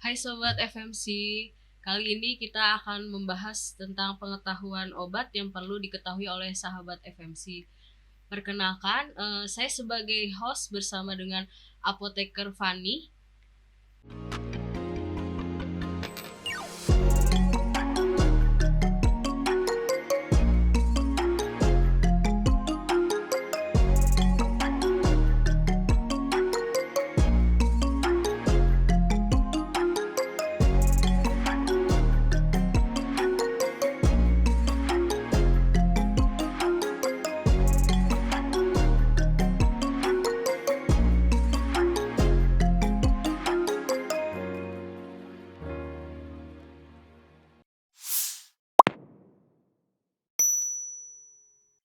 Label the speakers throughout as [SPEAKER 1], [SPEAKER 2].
[SPEAKER 1] Hai Sobat FMC, kali ini kita akan membahas tentang pengetahuan obat yang perlu diketahui oleh sahabat FMC. Perkenalkan, saya sebagai host bersama dengan Apoteker Fanny.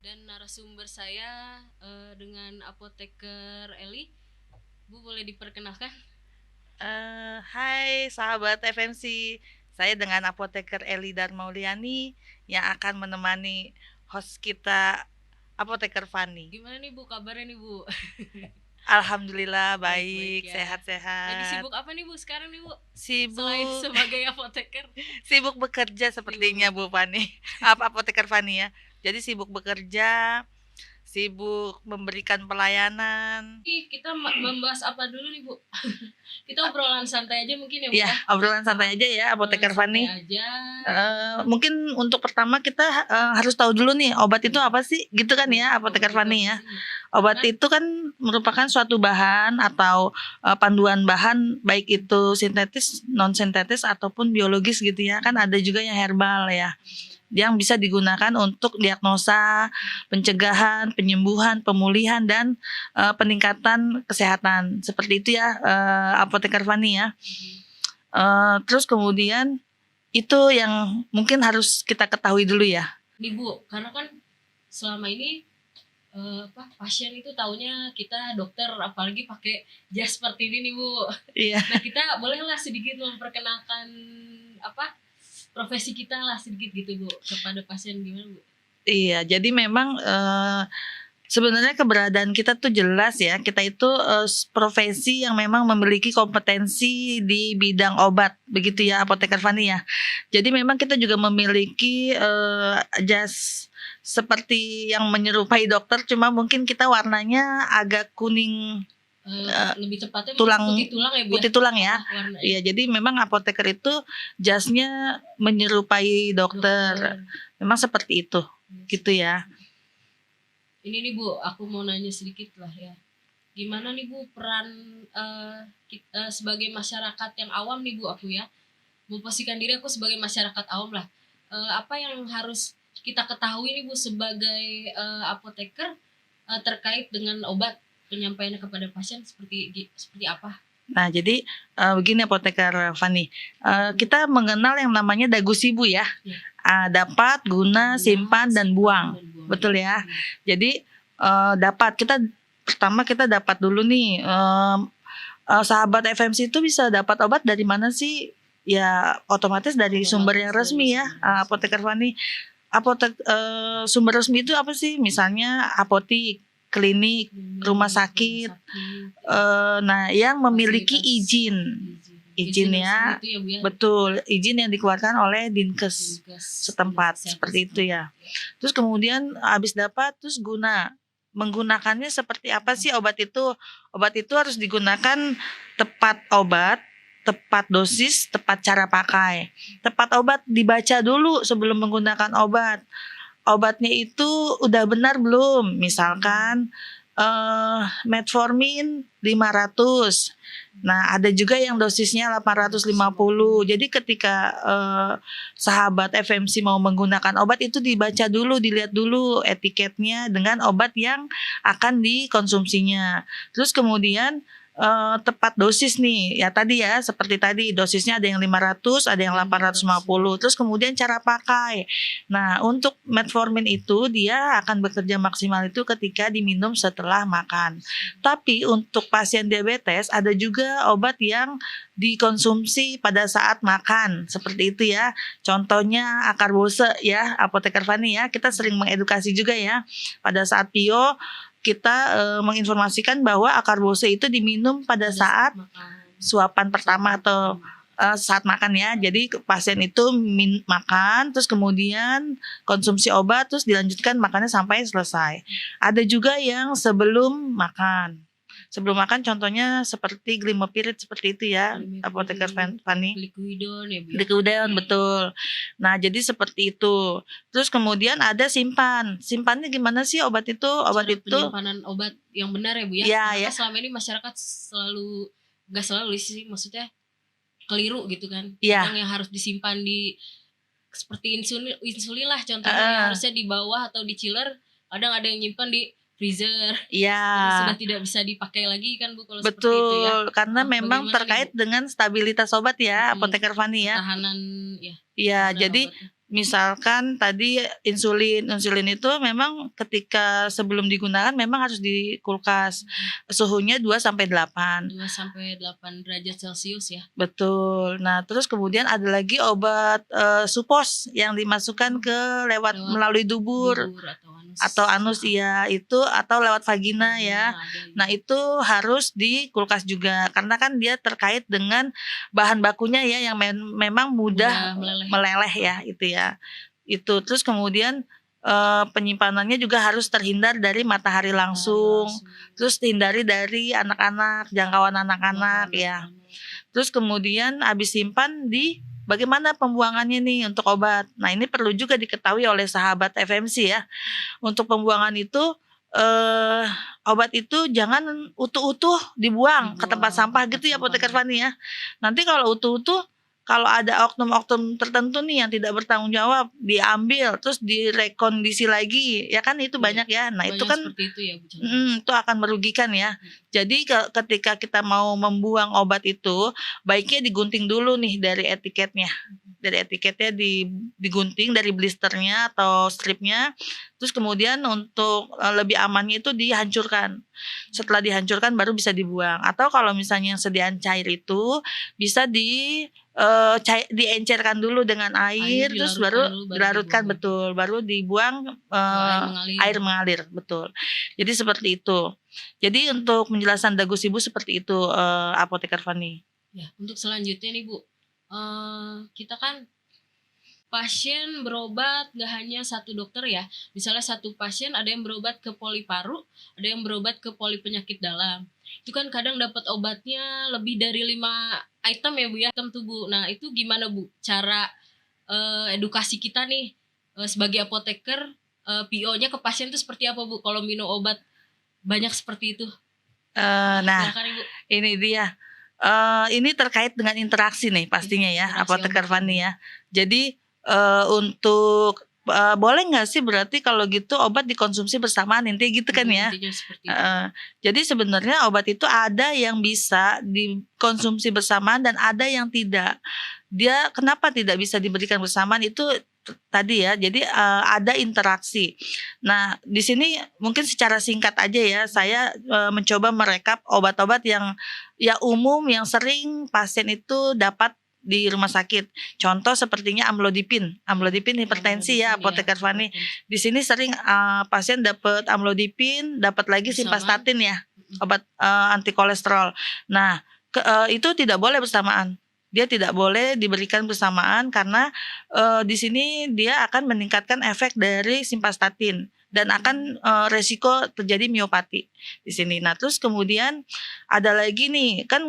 [SPEAKER 1] Dan narasumber saya dengan Apoteker Eli. Bu, boleh diperkenalkan?
[SPEAKER 2] Hai sahabat FMC, saya dengan Apoteker Eli Darmauliani yang akan menemani host kita Apoteker Fanny.
[SPEAKER 1] Gimana nih Bu, kabarnya nih Bu?
[SPEAKER 2] Alhamdulillah
[SPEAKER 1] Baik-baik
[SPEAKER 2] baik,
[SPEAKER 1] ya. Lagi
[SPEAKER 2] sehat-sehat.
[SPEAKER 1] sibuk apa nih Bu sekarang nih Bu? Selain
[SPEAKER 2] Sibuk
[SPEAKER 1] sebagai apoteker.
[SPEAKER 2] sibuk bekerja sepertinya Bu Fanny. Apoteker Fanny ya. Jadi sibuk bekerja, sibuk memberikan pelayanan.
[SPEAKER 1] Kita membahas apa dulu nih Bu? Kita obrolan santai aja mungkin ya Bu.
[SPEAKER 2] Iya, obrolan santai aja ya Apoteker Fanny.
[SPEAKER 1] Aja.
[SPEAKER 2] Mungkin untuk pertama kita harus tahu dulu nih obat itu apa sih, gitu kan ya Apoteker Fanny ya. Obat itu kan merupakan suatu bahan atau panduan bahan, baik itu sintetis, non sintetis ataupun biologis gitu ya. Kan ada juga yang herbal ya, yang bisa digunakan untuk diagnosa, pencegahan, penyembuhan, pemulihan, dan peningkatan kesehatan. Seperti itu ya Apoteker Fanny ya. Terus kemudian itu yang mungkin harus kita ketahui dulu ya.
[SPEAKER 1] Nih Bu, karena kan selama ini pasien itu taunya kita dokter, apalagi pakai jas seperti ini nih Bu.
[SPEAKER 2] Iya.
[SPEAKER 1] Nah, kita bolehlah sedikit memperkenalkan profesi kita lah sedikit gitu Bu kepada pasien, gimana Bu?
[SPEAKER 2] Iya, jadi memang sebenarnya keberadaan kita tuh jelas ya, kita itu profesi yang memang memiliki kompetensi di bidang obat, begitu ya Apoteker Fanny ya. Jadi memang kita juga memiliki jas seperti yang menyerupai dokter, cuma mungkin kita warnanya agak kuning,
[SPEAKER 1] lebih tepatnya
[SPEAKER 2] tulang,
[SPEAKER 1] putih tulang ya Bu.
[SPEAKER 2] putih tulang ya.
[SPEAKER 1] Warnanya.
[SPEAKER 2] Iya, jadi memang apoteker itu jasnya menyerupai dokter. Memang seperti itu, gitu ya.
[SPEAKER 1] Ini nih Bu, aku mau nanya sedikit lah ya. Gimana nih Bu peran kita sebagai masyarakat yang awam nih Bu, aku ya. Memposisikan diri aku sebagai masyarakat awam lah. Apa yang harus kita ketahui nih Bu sebagai apoteker terkait dengan obat, penyampaiannya kepada pasien seperti apa?
[SPEAKER 2] Nah, jadi begini Apoteker Fanny, kita mengenal yang namanya dagu sibu ya. Dapat, guna, simpan, dan buang. Betul ya. Jadi dapat, pertama kita dapat dulu nih, sahabat FMC itu bisa dapat obat dari mana sih? Ya otomatis dari sumber yang resmi ya, Apoteker Fanny. Sumber resmi itu apa sih? Misalnya apotik, klinik, rumah sakit, nah yang memiliki izin ya, betul, izin yang dikeluarkan oleh Dinkes setempat, seperti itu ya. Terus kemudian habis dapat, terus menggunakannya seperti apa sih obat itu? Obat itu harus digunakan tepat obat, tepat dosis, tepat cara pakai. Tepat obat dibaca dulu sebelum menggunakan obat. Obatnya itu udah benar belum? Misalkan metformin 500. Nah, ada juga yang dosisnya 850. Jadi ketika sahabat FMC mau menggunakan obat itu dibaca dulu, dilihat dulu etiketnya dengan obat yang akan dikonsumsinya. Terus kemudian tepat dosis nih, ya tadi ya, seperti tadi dosisnya ada yang 500, ada yang 850. Terus kemudian cara pakai. Nah, untuk metformin itu dia akan bekerja maksimal itu ketika diminum setelah makan. Tapi untuk pasien diabetes ada juga obat yang dikonsumsi pada saat makan, seperti itu ya. Contohnya akarbose ya, Apoteker Fanny ya. Kita sering mengedukasi juga ya. Pada saat PIO kita menginformasikan bahwa akarbose itu diminum pada saat suapan pertama atau saat makan ya. Jadi pasien itu makan, terus kemudian konsumsi obat, terus dilanjutkan makannya sampai selesai. Ada juga yang sebelum makan. Sebelum makan contohnya seperti Glimepirid seperti itu ya, apoteker Fani.
[SPEAKER 1] Liquidon ya Bu.
[SPEAKER 2] Liquidon betul. Nah jadi seperti itu. Terus kemudian ada simpan. Simpannya gimana sih obat itu? Obat
[SPEAKER 1] Cara
[SPEAKER 2] itu
[SPEAKER 1] penyimpanan obat yang benar ya Bu ya.
[SPEAKER 2] Iya,
[SPEAKER 1] Karena
[SPEAKER 2] ya.
[SPEAKER 1] selama ini masyarakat gak selalu sih, maksudnya keliru gitu kan.
[SPEAKER 2] Iya.
[SPEAKER 1] Kadang yang harus disimpan di seperti insulin lah contohnya, yang harusnya di bawah atau di chiller, kadang ada yang nyimpan di freezer.
[SPEAKER 2] Iya.
[SPEAKER 1] Jadi sudah tidak bisa dipakai lagi kan Bu kalau seperti itu ya.
[SPEAKER 2] Betul, karena memang
[SPEAKER 1] Bagaimana
[SPEAKER 2] terkait
[SPEAKER 1] nih, Bu?
[SPEAKER 2] dengan stabilitas obat ya, apoteker Fani ya.
[SPEAKER 1] Tahanan ya.
[SPEAKER 2] Iya,
[SPEAKER 1] tahanan
[SPEAKER 2] jadi
[SPEAKER 1] obatnya.
[SPEAKER 2] misalkan tadi insulin itu memang ketika sebelum digunakan memang harus di kulkas. Suhunya 2 sampai 8.
[SPEAKER 1] 2 sampai 8 derajat Celcius ya.
[SPEAKER 2] Betul. Nah, terus kemudian ada lagi obat supos yang dimasukkan ke melalui dubur atau anus ya, itu atau lewat vagina ya. Nah, itu harus di kulkas juga karena kan dia terkait dengan bahan bakunya ya yang memang mudah meleleh ya itu ya. Itu terus kemudian penyimpanannya juga harus terhindar dari matahari langsung. Terus hindari dari anak-anak, jangkauan anak-anak ya. Terus kemudian habis simpan bagaimana pembuangannya nih untuk obat. Nah, ini perlu juga diketahui oleh sahabat FMC ya. Untuk pembuangan itu obat itu jangan utuh-utuh dibuang ke tempat sampah gitu ya apoteker Fani ya. Nanti kalau utuh-utuh, kalau ada oknum-oknum tertentu nih yang tidak bertanggung jawab, diambil terus direkondisi lagi, ya kan itu banyak ya. Nah itu kan
[SPEAKER 1] itu ya, Bu.
[SPEAKER 2] Itu akan merugikan ya. Jadi ketika kita mau membuang obat itu, baiknya digunting dulu nih dari etiketnya. Dari etiketnya digunting dari blisternya atau stripnya. Terus kemudian untuk lebih amannya itu dihancurkan. Setelah dihancurkan baru bisa dibuang. Atau kalau misalnya yang sediaan cair itu bisa diencerkan dulu dengan air terus baru dilarutkan betul, baru dibuang air mengalir betul. Jadi seperti itu. Jadi untuk penjelasan Dagus Ibu seperti itu apoteker Fani.
[SPEAKER 1] Ya, untuk selanjutnya nih Bu, kita kan pasien berobat gak hanya satu dokter ya. Misalnya satu pasien ada yang berobat ke poli paru, ada yang berobat ke poli penyakit dalam. Itu kan kadang dapat obatnya lebih dari 5 item ya Bu ya, item tuh Bu. Nah itu gimana Bu cara edukasi kita nih sebagai apoteker, PO-nya ke pasien itu seperti apa Bu kalau minum obat banyak seperti itu?
[SPEAKER 2] Nah
[SPEAKER 1] silakan, Ibu.
[SPEAKER 2] Ini dia. Ini terkait dengan interaksi nih pastinya ya apoteker Fani ya. Jadi untuk boleh nggak sih berarti kalau gitu obat dikonsumsi bersamaan intinya gitu kan ya. Jadi sebenarnya obat itu ada yang bisa dikonsumsi bersamaan dan ada yang tidak. Dia kenapa tidak bisa diberikan bersamaan itu tadi ya. Jadi ada interaksi. Nah di sini mungkin secara singkat aja ya saya mencoba merekap obat-obat yang ya umum yang sering pasien itu dapat di rumah sakit. Contoh sepertinya amlodipin hipertensi ya apoteker Fani. Di sini sering pasien dapat amlodipin, dapat lagi simvastatin ya, obat anti kolesterol. Nah, itu tidak boleh bersamaan. Dia tidak boleh diberikan bersamaan karena di sini dia akan meningkatkan efek dari simvastatin dan akan resiko terjadi miopati di sini. Nah, terus kemudian ada lagi nih, kan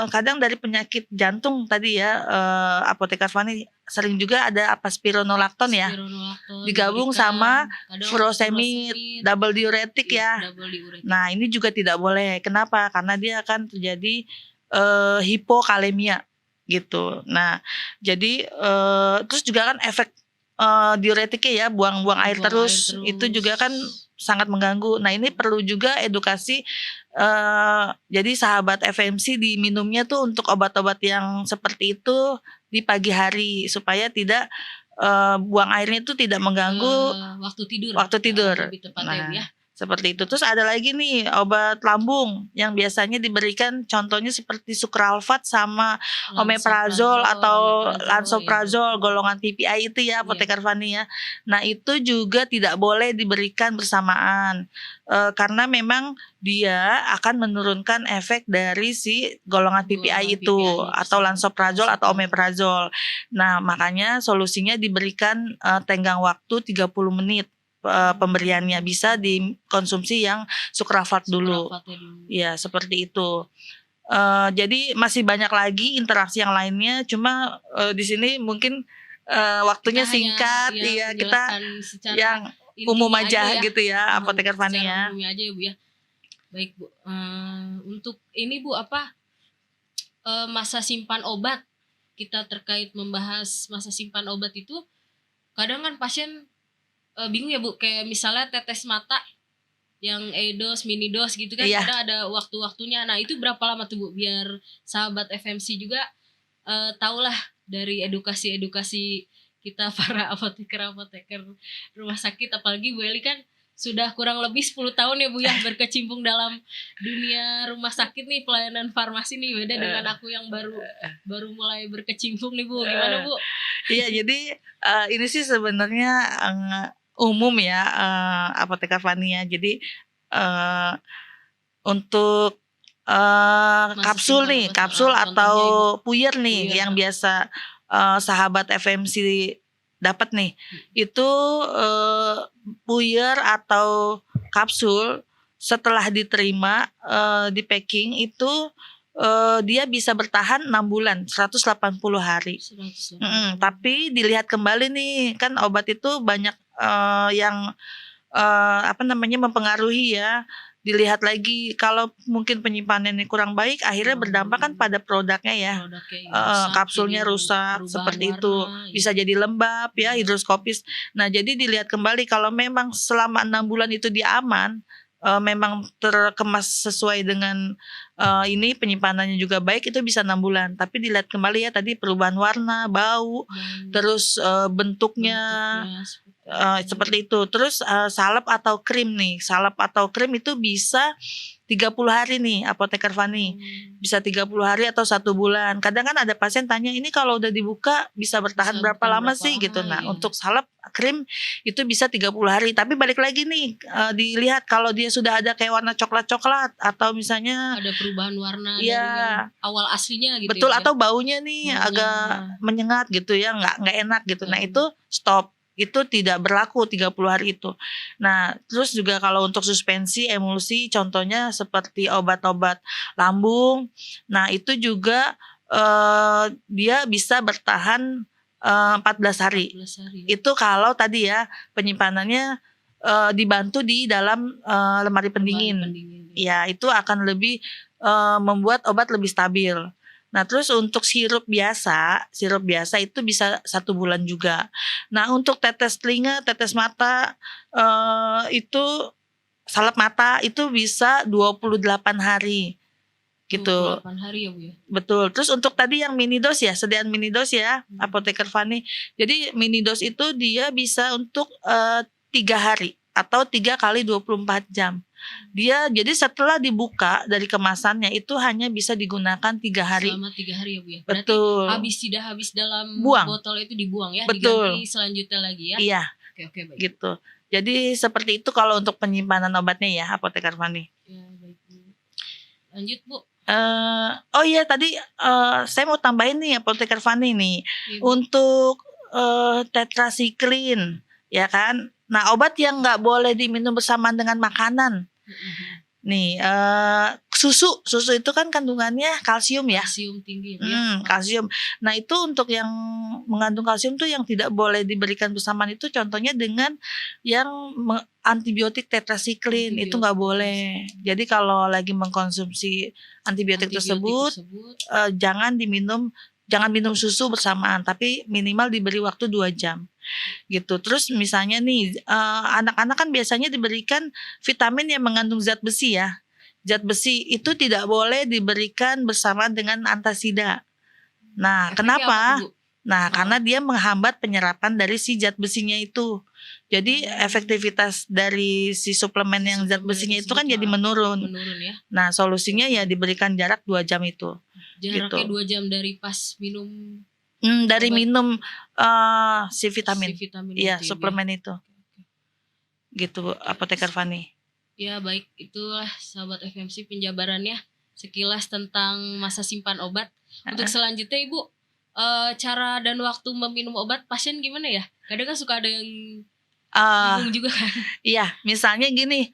[SPEAKER 2] kadang dari penyakit jantung tadi ya, apoteker Fani sering juga ada apa spironolakton ya, digabung sama furosemid, double diuretik ya. Nah, ini juga tidak boleh. Kenapa? Karena dia akan terjadi hipokalemia gitu. Nah, jadi terus juga kan efek diuretiknya ya, buang air terus itu juga kan sangat mengganggu. Nah ini perlu juga edukasi. Jadi sahabat FMC diminumnya tuh untuk obat-obat yang seperti itu di pagi hari supaya tidak buang airnya itu tidak mengganggu
[SPEAKER 1] waktu tidur.
[SPEAKER 2] Nah, Seperti itu. Terus ada lagi nih obat lambung yang biasanya diberikan contohnya seperti sukralfat sama omeprazol atau lansoprazol golongan PPI itu ya apoteker Fani ya. Nah itu juga tidak boleh diberikan bersamaan karena memang dia akan menurunkan efek dari si golongan PPI itu atau lansoprazol atau omeprazol. Nah makanya solusinya diberikan tenggang waktu 30 menit. Pemberiannya bisa dikonsumsi yang sukralfat dulu. Ya seperti itu. Jadi masih banyak lagi interaksi yang lainnya. Cuma di sini mungkin waktunya singkat. Iya kita yang umum aja ya. Gitu ya apoteker Fani ya.
[SPEAKER 1] Umumnya aja ya Bu ya. Baik Bu. Untuk ini Bu masa simpan obat. Kita terkait membahas masa simpan obat itu. Kadang kan pasien bingung ya Bu, kayak misalnya tetes mata yang E-dos, mini-dos gitu kan, kadang ada waktu-waktunya. Nah itu berapa lama tuh Bu, biar sahabat FMC juga tahulah dari edukasi-edukasi kita para apoteker-apoteker rumah sakit, apalagi Bu Eli kan sudah kurang lebih 10 tahun ya Bu ya berkecimpung dalam dunia rumah sakit nih, pelayanan farmasi nih, beda dengan aku yang baru mulai berkecimpung nih Bu. Gimana Bu?
[SPEAKER 2] Iya jadi ini sih sebenarnya umum ya apoteker Fani ya. Jadi untuk kapsul nih, kapsul atau puyer nih yang biasa sahabat FMC dapat nih. Itu puyer atau kapsul setelah diterima di packing itu dia bisa bertahan 6 bulan, 180 hari. Tapi dilihat kembali nih, kan obat itu banyak yang mempengaruhi ya. Dilihat lagi kalau mungkin penyimpanannya kurang baik, akhirnya berdampak kan pada produknya ya. Kapsulnya rusak seperti itu, bisa jadi lembab ya, hidroskopis. Nah jadi dilihat kembali kalau memang selama 6 bulan itu dia aman, memang terkemas sesuai dengan ini penyimpanannya juga baik, itu bisa 6 bulan. Tapi dilihat kembali ya tadi perubahan warna, bau, terus bentuknya seperti itu. Terus salep atau krim nih, salep atau krim itu bisa 30 hari nih apoteker Fani, bisa 30 hari atau 1 bulan. Kadang kan ada pasien tanya, ini kalau udah dibuka bisa bertahan berapa lama sih gitu. Nah untuk salep krim itu bisa 30 hari. Tapi balik lagi nih dilihat kalau dia sudah ada kayak warna coklat-coklat atau misalnya
[SPEAKER 1] ada perubahan warna dari yang awal aslinya gitu.
[SPEAKER 2] Betul ya, atau baunya nih agak menyengat gitu ya, nggak enak gitu. Nah itu stop. Itu tidak berlaku 30 hari itu. Nah terus juga kalau untuk suspensi, emulsi contohnya seperti obat-obat lambung. Nah itu juga dia bisa bertahan 14 hari. Itu kalau tadi ya penyimpanannya dibantu di dalam lemari pendingin. Ya itu akan lebih membuat obat lebih stabil. Nah terus untuk sirup biasa itu bisa 1 bulan juga. Nah untuk tetes telinga, tetes mata itu salep mata itu bisa 28 hari gitu.
[SPEAKER 1] 28 hari ya Bu ya.
[SPEAKER 2] Betul. Terus untuk tadi yang mini dos ya, sediaan mini dos ya apoteker Fani. Jadi mini dos itu dia bisa untuk 3 hari atau 3 kali 24 jam. Dia jadi setelah dibuka dari kemasannya itu hanya bisa digunakan 3 hari.
[SPEAKER 1] Selama 3 hari ya Bu ya. Berarti
[SPEAKER 2] betul.
[SPEAKER 1] habis dalam
[SPEAKER 2] buang.
[SPEAKER 1] Botol itu dibuang ya.
[SPEAKER 2] Betul.
[SPEAKER 1] Diganti selanjutnya lagi ya.
[SPEAKER 2] Iya.
[SPEAKER 1] Oke baik.
[SPEAKER 2] Gitu. Jadi seperti itu kalau untuk penyimpanan obatnya ya apoteker Fani.
[SPEAKER 1] Ya baik Bu. Lanjut Bu.
[SPEAKER 2] Oh iya tadi saya mau tambahin nih apoteker Fani nih ya, untuk tetrasiklin ya kan. Nah obat yang nggak boleh diminum bersamaan dengan makanan. Nih susu itu kan kandungannya kalsium ya.
[SPEAKER 1] Kalsium tinggi ya.
[SPEAKER 2] Kalsium. Nah itu untuk yang mengandung kalsium tuh yang tidak boleh diberikan bersamaan itu contohnya dengan yang antibiotik tetrasiklin itu nggak boleh. Jadi kalau lagi mengkonsumsi antibiotik tersebut jangan minum susu bersamaan, tapi minimal diberi waktu 2 jam gitu. Terus misalnya nih anak-anak kan biasanya diberikan vitamin yang mengandung zat besi ya. Zat besi itu tidak boleh diberikan bersamaan dengan antasida. Nah, kenapa? Nah, karena dia menghambat penyerapan dari si zat besinya itu. Jadi efektivitas dari si suplemen yang zat besinya itu kan jadi menurun.
[SPEAKER 1] Menurun ya.
[SPEAKER 2] Nah, solusinya ya diberikan jarak 2 jam itu.
[SPEAKER 1] Jaraknya
[SPEAKER 2] Gitu.
[SPEAKER 1] 2 jam dari pas minum
[SPEAKER 2] Dari
[SPEAKER 1] obat.
[SPEAKER 2] minum si vitamin.
[SPEAKER 1] Si vitamin
[SPEAKER 2] Iya,
[SPEAKER 1] itu,
[SPEAKER 2] suplemen itu. Gitu, Apoteker Fani.
[SPEAKER 1] Ya baik, itulah sahabat FMC penjabarannya sekilas tentang masa simpan obat. Untuk selanjutnya Ibu, cara dan waktu meminum obat pasien gimana ya? Kadang kan suka ada yang bingung juga kan.
[SPEAKER 2] Iya, misalnya gini,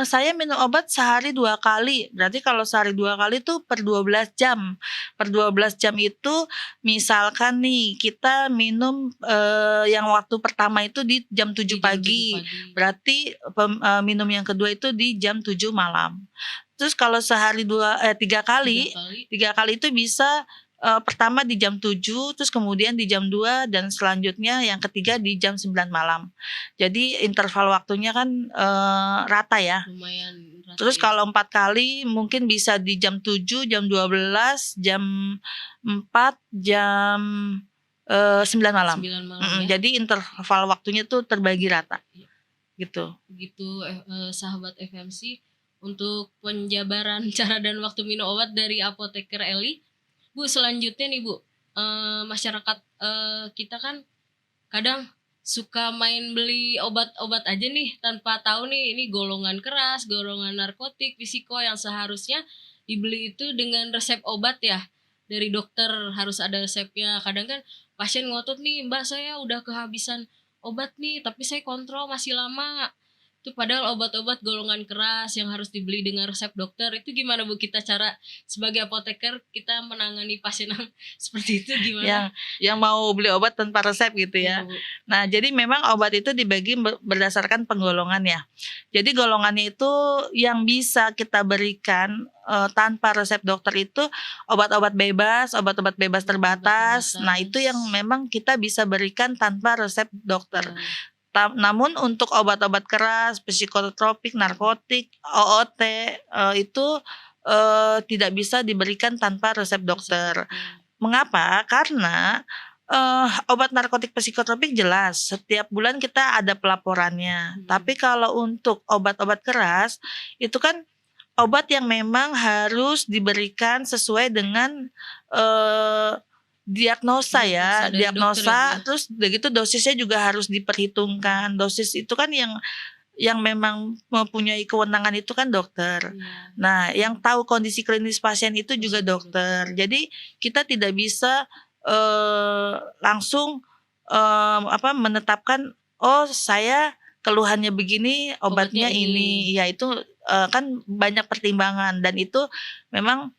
[SPEAKER 2] saya minum obat sehari 2 kali. Berarti kalau sehari 2 kali tuh per 12 jam. Per 12 jam itu misalkan nih kita minum yang waktu pertama itu di jam 7
[SPEAKER 1] Di jam 7
[SPEAKER 2] pagi. Berarti minum yang kedua itu di jam 7 malam. Terus kalau sehari 3 kali, 3 kali itu bisa pertama di jam 7, terus kemudian di jam 2, dan selanjutnya yang ketiga di jam 9 malam. Jadi interval waktunya kan rata ya.
[SPEAKER 1] Lumayan rata.
[SPEAKER 2] Terus kalau 4 kali mungkin bisa di jam 7, jam 12, jam 4, jam 9 malam.
[SPEAKER 1] 9 malam
[SPEAKER 2] ya. Jadi interval waktunya tuh terbagi rata. Gitu.
[SPEAKER 1] Begitu sahabat FMC untuk penjabaran cara dan waktu minum obat dari Apoteker Eli. Bu, selanjutnya nih Bu, masyarakat kita kan kadang suka main beli obat-obat aja nih tanpa tahu nih ini golongan keras, golongan narkotik, fisiko yang seharusnya dibeli itu dengan resep obat ya. Dari dokter harus ada resepnya. Kadang kan pasien ngotot nih, Mbak saya udah kehabisan obat nih tapi saya kontrol masih lama. Itu padahal obat-obat golongan keras yang harus dibeli dengan resep dokter. Itu gimana Bu, kita cara sebagai apoteker kita menangani pasien yang seperti itu gimana?
[SPEAKER 2] Yang mau beli obat tanpa resep gitu ya. Nah, jadi memang obat itu dibagi berdasarkan penggolongan ya. Jadi golongannya itu yang bisa kita berikan tanpa resep dokter itu obat-obat bebas terbatas. Nah, itu yang memang kita bisa berikan tanpa resep dokter. Namun untuk obat-obat keras, psikotropik, narkotik, OOT itu tidak bisa diberikan tanpa resep dokter. Mengapa? Karena obat narkotik psikotropik jelas setiap bulan kita ada pelaporannya. Tapi kalau untuk obat-obat keras itu kan obat yang memang harus diberikan sesuai dengan diagnosa ya, diagnosa terus begitu dosisnya juga harus diperhitungkan. Dosis itu kan yang memang mempunyai kewenangan itu kan dokter. Nah, yang tahu kondisi klinis pasien itu juga dokter. Jadi kita tidak bisa langsung menetapkan saya keluhannya begini, obatnya ini. Ya itu kan banyak pertimbangan dan itu memang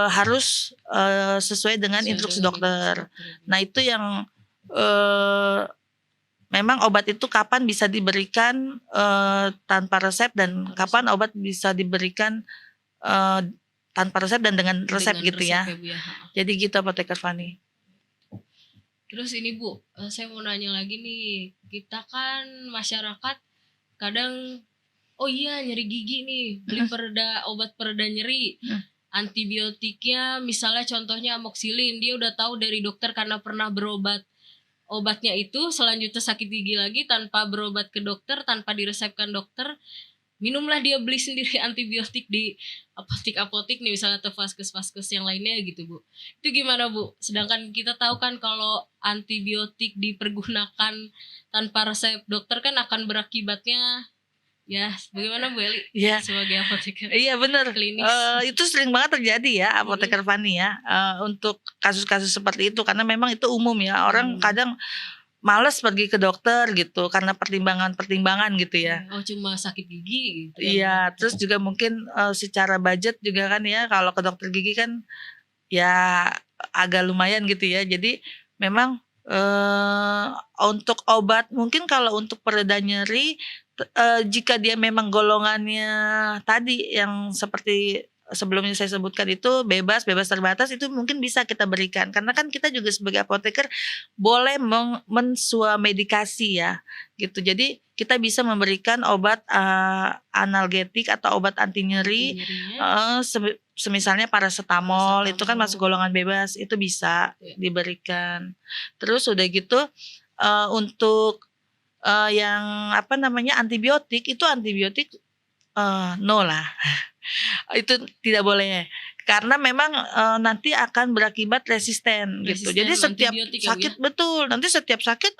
[SPEAKER 2] harus sesuai dengan instruksi dokter. Nah, itu yang memang obat itu kapan bisa diberikan tanpa resep dan kapan obat bisa diberikan tanpa resep dan dengan resep gitu ya. Jadi gitu Apoteker Fani.
[SPEAKER 1] Terus ini Bu, saya mau nanya lagi nih. Kita kan masyarakat kadang nyeri gigi nih, beli obat pereda nyeri. Antibiotiknya misalnya contohnya amoxicillin, dia udah tahu dari dokter karena pernah berobat obatnya itu, selanjutnya sakit gigi lagi tanpa berobat ke dokter, tanpa diresepkan dokter, minumlah dia beli sendiri antibiotik di apotik nih misalnya atau vaskes yang lainnya gitu Bu. Itu gimana Bu? Sedangkan kita tahu kan kalau antibiotik dipergunakan tanpa resep dokter kan akan berakibatnya ya, bagaimana Bu Eli sebagai apoteker?
[SPEAKER 2] Iya benar.
[SPEAKER 1] Klinis.
[SPEAKER 2] Itu sering banget terjadi ya Apoteker Fani ya. Untuk kasus-kasus seperti itu karena memang itu umum ya. Orang kadang malas pergi ke dokter gitu karena pertimbangan gitu ya.
[SPEAKER 1] Cuma sakit gigi gitu.
[SPEAKER 2] Iya, terus juga mungkin secara budget juga kan ya kalau ke dokter gigi kan ya agak lumayan gitu ya. Jadi memang untuk obat mungkin kalau untuk pereda nyeri jika dia memang golongannya tadi yang seperti sebelumnya saya sebutkan itu bebas terbatas itu mungkin bisa kita berikan karena kan kita juga sebagai apoteker boleh menswamedikasi ya gitu. Jadi kita bisa memberikan obat analgetik atau obat anti nyeri semisalnya paracetamol itu kan masuk golongan bebas itu bisa diberikan. Terus udah gitu untuk yang antibiotik no lah. Itu tidak boleh karena memang nanti akan berakibat resisten gitu. Jadi setiap sakit nanti setiap sakit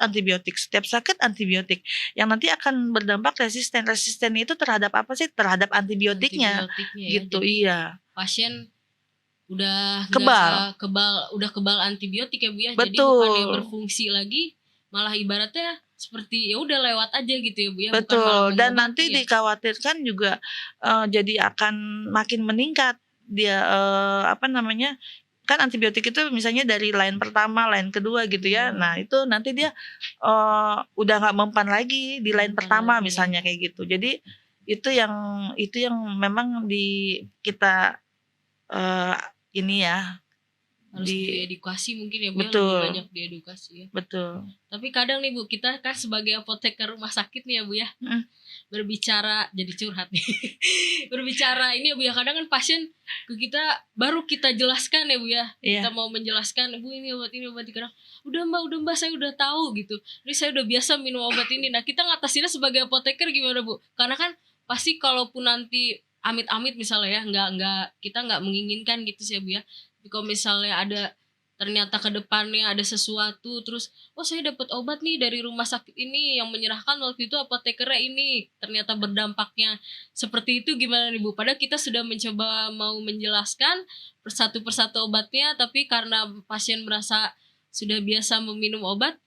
[SPEAKER 2] antibiotik yang nanti akan berdampak resisten itu terhadap apa sih? Terhadap antibiotiknya gitu. Iya.
[SPEAKER 1] Pasien udah kebal antibiotik ya Bu ya.
[SPEAKER 2] Betul.
[SPEAKER 1] Jadi bukannya berfungsi lagi, malah ibaratnya seperti ya udah lewat aja gitu ya Bu ya.
[SPEAKER 2] Betul. Dan nanti dikhawatirkan juga jadi akan makin meningkat dia kan antibiotik itu misalnya dari line pertama, line kedua gitu ya. Nah itu nanti dia udah nggak mempan lagi di line pertama misalnya kayak gitu. Jadi itu yang memang kita ini ya
[SPEAKER 1] harus diedukasi mungkin ya Bu.
[SPEAKER 2] Betul.
[SPEAKER 1] Lebih banyak diedukasi ya.
[SPEAKER 2] Betul.
[SPEAKER 1] Tapi kadang nih Bu, kita kan sebagai apoteker rumah sakit nih ya Bu ya, berbicara jadi curhat nih. Berbicara ini ya Bu ya, kadang kan pasien ke kita baru kita jelaskan ya Bu ya. Kita mau menjelaskan, Bu ini obat kadang udah mbak saya udah tahu gitu. Ini saya udah biasa minum obat ini. Nah kita ngatasinnya sebagai apoteker gimana Bu? Karena kan pasti kalaupun nanti amit-amit misalnya ya, kita nggak menginginkan gitu sih ya Bu ya. Kalau misalnya ada ternyata ke depannya ada sesuatu terus saya dapat obat nih dari rumah sakit ini yang menyerahkan waktu itu apotekernya ini ternyata berdampaknya seperti itu gimana nih Bu? Padahal kita sudah mencoba mau menjelaskan persatu obatnya tapi karena pasien merasa sudah biasa meminum obat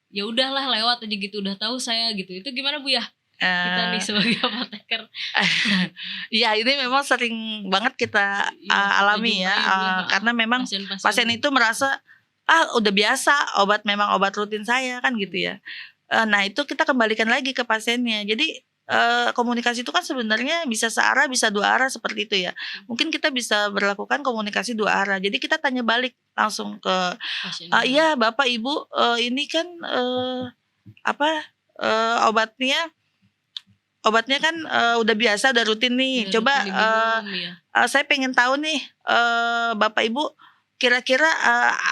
[SPEAKER 1] ya udahlah lewat aja gitu udah tahu saya gitu. Itu gimana Bu ya? Kita nih sebagai apoteker.
[SPEAKER 2] Ya ini memang sering banget kita alami ya karena memang pasien itu merasa udah biasa memang obat rutin saya kan gitu ya. Nah itu kita kembalikan lagi ke pasiennya. Jadi komunikasi itu kan sebenarnya bisa searah bisa dua arah seperti itu ya. Mungkin kita bisa berlakukan komunikasi dua arah. Jadi kita tanya balik langsung ke iya Bapak Ibu ini kan obatnya kan udah biasa udah rutin nih. Coba saya pengen tahu nih Bapak Ibu kira-kira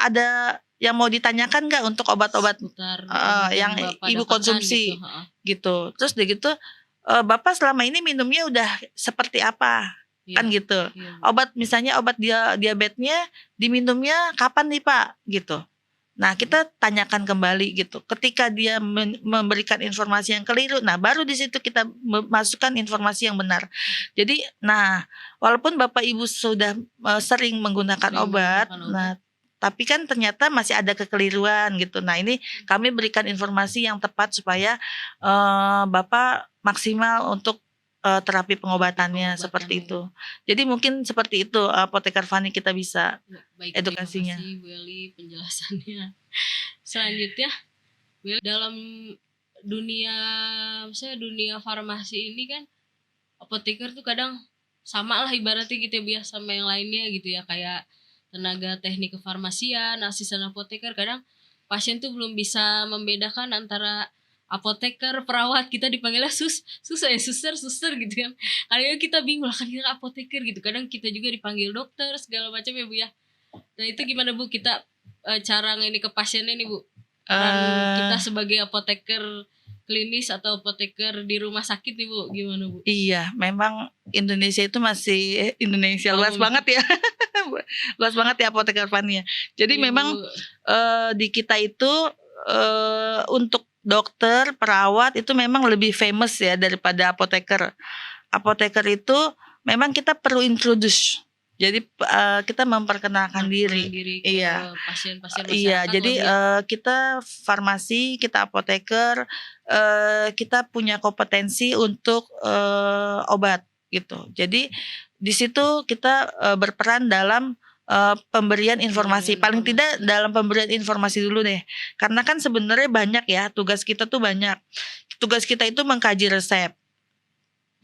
[SPEAKER 2] ada yang mau ditanyakan nggak untuk obat-obat yang Ibu konsumsi gitu. Terus gitu Bapak selama ini minumnya udah seperti apa kan gitu. Misalnya obat diabetesnya diminumnya kapan nih Pak gitu. Nah kita tanyakan kembali gitu. Ketika dia memberikan informasi yang keliru, nah baru di situ kita masukkan informasi yang benar. Jadi, walaupun Bapak Ibu sudah sering menggunakan obat, nah tapi kan ternyata masih ada kekeliruan gitu. Nah ini kami berikan informasi yang tepat supaya Bapak maksimal untuk terapi pengobatannya seperti itu. Jadi mungkin seperti itu apoteker Fani kita bisa edukasinya.
[SPEAKER 1] Terima kasih Bu Eli penjelasannya. Selanjutnya Bu Eli, dalam dunia farmasi ini kan apoteker tuh kadang sama lah ibaratnya gitu ya sama yang lainnya gitu ya kayak tenaga teknik kefarmasian, asisten apoteker kadang pasien tuh belum bisa membedakan antara apoteker, perawat, kita dipanggilnya suster gitu kan. Kadang kita bingung lah kan kita apoteker gitu. Kadang kita juga dipanggil dokter segala macam ya Bu ya. Nah itu gimana Bu kita cara ini ke pasiennya nih Bu? Kita sebagai apoteker klinis atau apoteker di rumah sakit nih Bu, gimana Bu?
[SPEAKER 2] Iya, memang Indonesia itu masih Indonesia luas banget ya. Luas banget ya apoteker Fani ya. Jadi memang di kita itu untuk dokter, perawat itu memang lebih famous ya daripada apoteker. Apoteker itu memang kita perlu introduce. Jadi kita memperkenalkan diri. Iya.
[SPEAKER 1] Pasien-pasien
[SPEAKER 2] iya, jadi kita farmasi, kita apoteker, kita punya kompetensi untuk obat gitu. Jadi di situ kita berperan dalam pemberian informasi. Paling tidak dalam pemberian informasi dulu deh. Karena kan sebenarnya banyak ya tugas kita tuh banyak. Tugas kita itu mengkaji resep.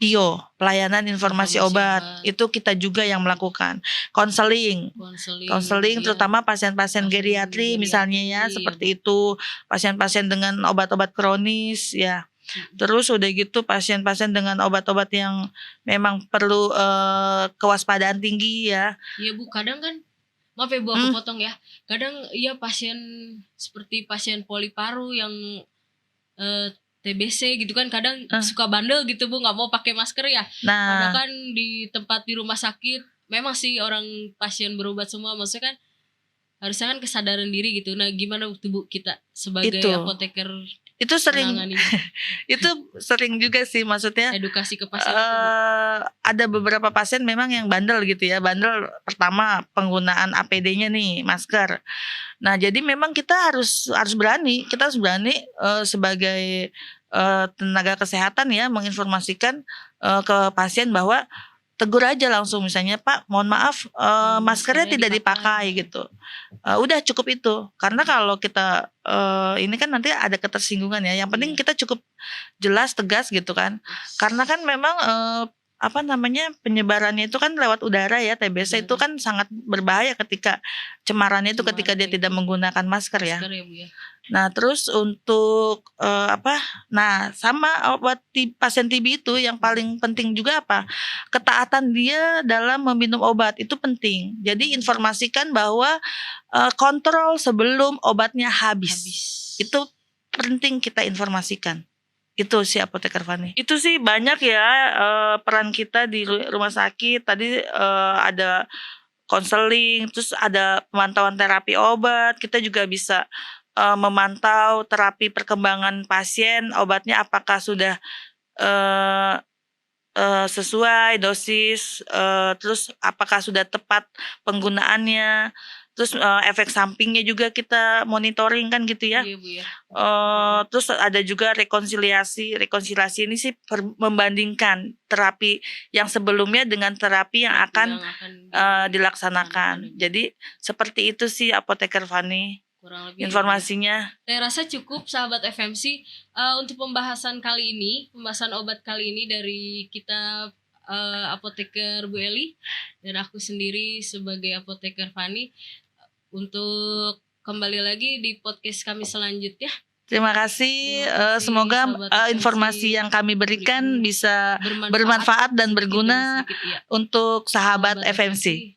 [SPEAKER 2] PIO, pelayanan informasi obat. Itu kita juga yang melakukan. Konseling
[SPEAKER 1] iya.
[SPEAKER 2] terutama pasien-pasien geriatri misalnya ya, seperti itu. Pasien-pasien dengan obat-obat kronis ya. Terus udah gitu pasien-pasien dengan obat-obat yang memang perlu kewaspadaan tinggi ya.
[SPEAKER 1] Iya Bu, kadang kan, maaf ya Bu aku potong ya, kadang ya pasien seperti pasien poli paru yang TBC gitu kan, kadang suka bandel gitu Bu, nggak mau pakai masker ya. Padahal kan di tempat di rumah sakit memang sih orang pasien berobat semua, maksudnya kan harusnya kan kesadaran diri gitu. Nah gimana Bu kita sebagai apoteker
[SPEAKER 2] itu sering juga sih, maksudnya
[SPEAKER 1] edukasi ke pasien.
[SPEAKER 2] Ada beberapa pasien memang yang bandel gitu ya. Bandel pertama penggunaan APD-nya nih, masker. Nah, jadi memang kita harus berani. Kita harus berani sebagai tenaga kesehatan ya, menginformasikan ke pasien bahwa tegur aja langsung, misalnya Pak mohon maaf maskernya tidak dipakai gitu. Udah cukup itu, karena kalau kita ini kan nanti ada ketersinggungan ya. Yang penting kita cukup jelas, tegas gitu kan. Karena kan memang penyebarannya itu kan lewat udara ya. TBC itu kan sangat berbahaya ketika cemarannya itu ketika dia tidak menggunakan masker ya. Nah terus untuk nah sama obat pasien TB itu yang paling penting juga ketaatan dia dalam meminum obat itu penting. Jadi informasikan bahwa kontrol sebelum obatnya habis. Itu penting kita informasikan. Itu sih Apoteker Fani. Itu sih banyak ya peran kita di rumah sakit. Tadi ada konseling, terus ada pemantauan terapi obat. Kita juga bisa memantau terapi perkembangan pasien, obatnya apakah sudah sesuai dosis, terus apakah sudah tepat penggunaannya, terus efek sampingnya juga kita monitoring kan gitu ya.
[SPEAKER 1] Iya Bu ya.
[SPEAKER 2] Terus ada juga rekonsiliasi ini sih membandingkan terapi yang sebelumnya dengan terapi yang akan dilaksanakan. Jadi seperti itu sih Apoteker Fani.
[SPEAKER 1] Kurang lebih
[SPEAKER 2] informasinya.
[SPEAKER 1] Saya rasa cukup sahabat FMC untuk pembahasan obat kali ini dari kita apoteker Bu Eli dan aku sendiri sebagai apoteker Fani. Untuk kembali lagi di podcast kami selanjutnya.
[SPEAKER 2] Terima kasih. Semoga informasi yang kami berikan bisa bermanfaat dan berguna untuk sahabat FMC.